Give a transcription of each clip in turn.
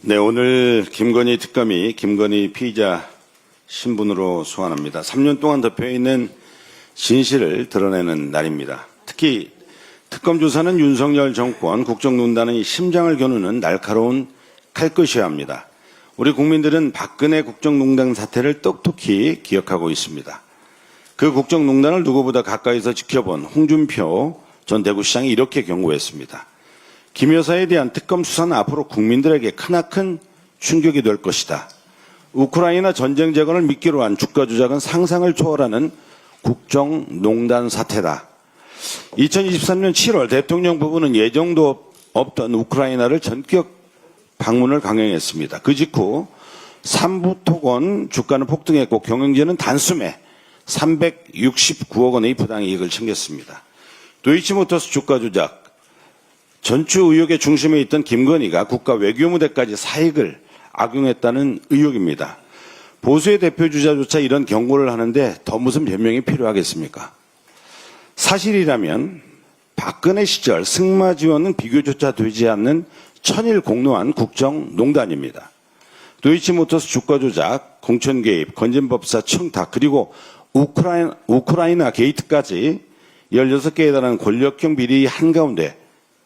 네, 오늘 김건희 특검이 김건희 피의자 신분으로 소환합니다. 3년 동안 덮여있는 진실을 드러내는 날입니다. 특히 특검 조사는 윤석열 정권 국정농단의 심장을 겨누는 날카로운 칼끝이어야 합니다. 우리 국민들은 박근혜 국정농단 사태를 똑똑히 기억하고 있습니다. 그 국정농단을 누구보다 가까이서 지켜본 홍준표 전 대구시장이 이렇게 경고했습니다. 김 여사에 대한 특검 수사는 앞으로 국민들에게 크나큰 충격이 될 것이다. 우크라이나 전쟁 재건을 미끼로 한 주가 조작은 상상을 초월하는 국정농단 사태다. 2023년 7월 대통령 부부는 예정도 없던 우크라이나를 전격 방문을 강행했습니다. 그 직후 삼부토건 주가는 폭등했고 경영진은 단숨에 369억 원의 부당이익을 챙겼습니다. 도이치모터스 주가 조작, 전주 의혹의 중심에 있던 김건희가 국가 외교무대까지 사익을 악용했다는 의혹입니다. 보수의 대표주자조차 이런 경고를 하는데 더 무슨 변명이 필요하겠습니까? 사실이라면 박근혜 시절 승마 지원은 비교조차 되지 않는 천일 공로한 국정농단입니다. 도이치모터스 주가 조작, 공천 개입, 건진법사 청탁, 그리고 우크라이나 게이트까지 16개에 달하는 권력형 비리 한가운데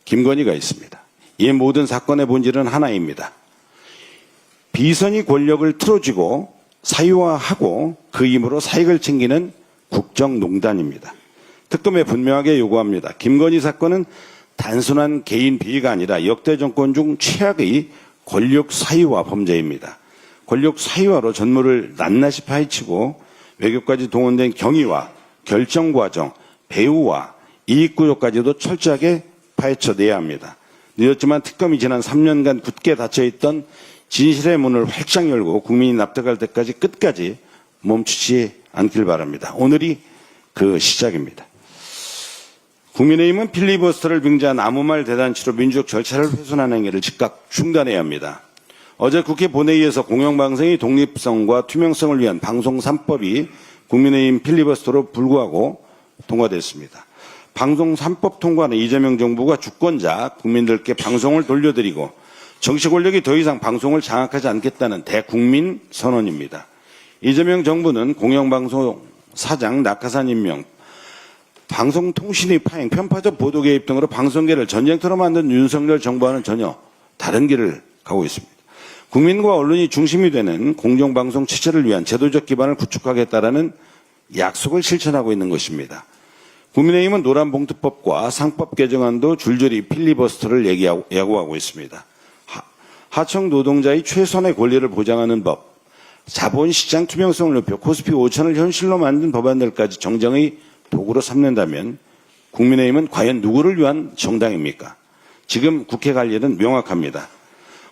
김건희가 있습니다. 이 모든 사건의 본질은 하나입니다. 비선이 권력을 틀어쥐고 사유화하고 그 힘으로 사익을 챙기는 국정농단입니다. 특검에 분명하게 요구합니다. 김건희 사건은 단순한 개인 비위가 아니라 역대 정권 중 최악의 권력 사유화 범죄입니다. 권력 사유화로 전모를 낱낱이 파헤치고 외교까지 동원된 경위와 결정 과정, 배후와 이익 구조까지도 철저하게 파헤쳐내야 합니다. 늦었지만 특검이 지난 3년간 굳게 닫혀있던 진실의 문을 활짝 열고 국민이 납득할 때까지 끝까지 멈추지 않길 바랍니다. 오늘이 그 시작입니다. 국민의힘은 필리버스터를 빙자한 아무 말 대잔치로 민주적 절차를 훼손하는 행위를 즉각 중단해야 합니다. 어제 국회 본회의에서 공영방송의 독립성과 투명성을 위한 방송 3법이 국민의힘 필리버스터로 불구하고 통과됐습니다. 방송 3법 통과는 이재명 정부가 주권자 국민들께 방송을 돌려드리고 정치 권력이 더 이상 방송을 장악하지 않겠다는 대국민 선언입니다. 이재명 정부는 공영방송 사장 낙하산 임명, 방송통신의 파행, 편파적 보도 개입 등으로 방송계를 전쟁터로 만든 윤석열 정부와는 전혀 다른 길을 가고 있습니다. 국민과 언론이 중심이 되는 공정방송 체제를 위한 제도적 기반을 구축하겠다라는 약속을 실천하고 있는 것입니다. 국민의힘은 노란봉투법과 상법 개정안도 줄줄이 필리버스터를 야구하고 있습니다. 하청 노동자의 최선의 권리를 보장하는 법, 자본시장 투명성을 높여 코스피 5천을 현실로 만든 법안들까지 정쟁의 도구로 삼는다면 국민의힘은 과연 누구를 위한 정당입니까? 지금 국회 갈 일은 명확합니다.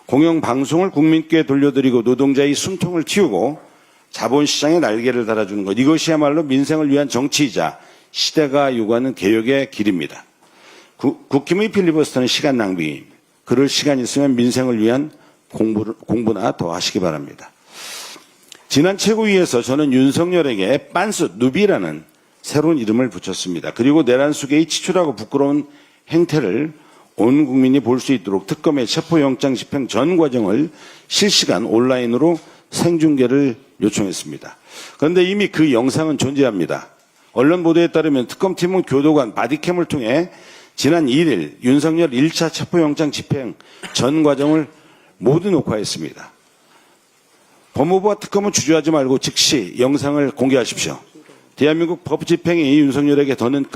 공영방송을 국민께 돌려드리고 노동자의 숨통을 틔우고 자본시장에 날개를 달아주는 것, 이것이야말로 민생을 위한 정치이자 시대가 요구하는 개혁의 길입니다. 국힘의 필리버스터는 시간 낭비입니다. 그럴 시간 있으면 민생을 위한 공부나 더 하시기 바랍니다. 지난 최고위에서 저는 윤석열에게 빤스 누비라는 새로운 이름을 붙였습니다. 그리고 내란 속의 치출하고 부끄러운 행태를 온 국민이 볼 수 있도록 특검의 체포영장 집행 전 과정을 실시간 온라인으로 생중계를 요청했습니다. 그런데 이미 그 영상은 존재합니다. 언론 보도에 따르면 특검팀은 교도관 바디캠을 통해 지난 1일 윤석열 1차 체포영장 집행 전 과정을 모두 녹화했습니다. 법무부와 특검은 주저하지 말고 즉시 영상을 공개하십시오. 대한민국 법 집행이 윤석열에게 더는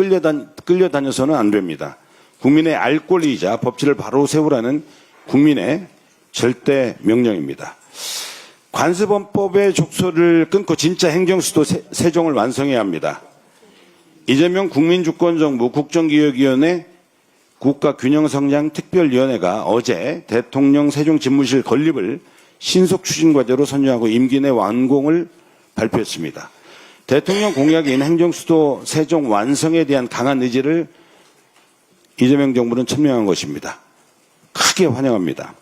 끌려다녀서는 안 됩니다. 국민의 알 권리이자 법치를 바로 세우라는 국민의 절대 명령입니다. 관습헌법의 족소를 끊고 진짜 행정수도 세종을 완성해야 합니다. 이재명 국민주권정부 국정기획위원회 국가균형성장특별위원회가 어제 대통령 세종집무실 건립을 신속추진과제로 선정하고 임기 내 완공을 발표했습니다. 대통령 공약인 행정수도 세종 완성에 대한 강한 의지를 이재명 정부는 천명한 것입니다. 크게 환영합니다.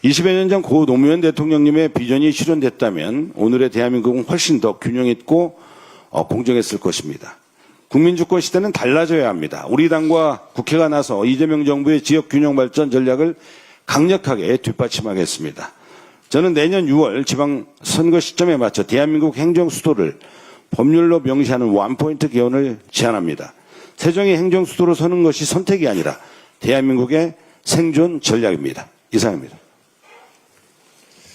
20여 년 전 고 노무현 대통령님의 비전이 실현됐다면 오늘의 대한민국은 훨씬 더 균형 있고 공정했을 것입니다. 국민주권 시대는 달라져야 합니다. 우리 당과 국회가 나서 이재명 정부의 지역균형 발전 전략을 강력하게 뒷받침하겠습니다. 저는 내년 6월 지방선거 시점에 맞춰 대한민국 행정수도를 법률로 명시하는 원포인트 개헌을 제안합니다. 세종이 행정수도로 서는 것이 선택이 아니라 대한민국의 생존 전략입니다. 이상입니다.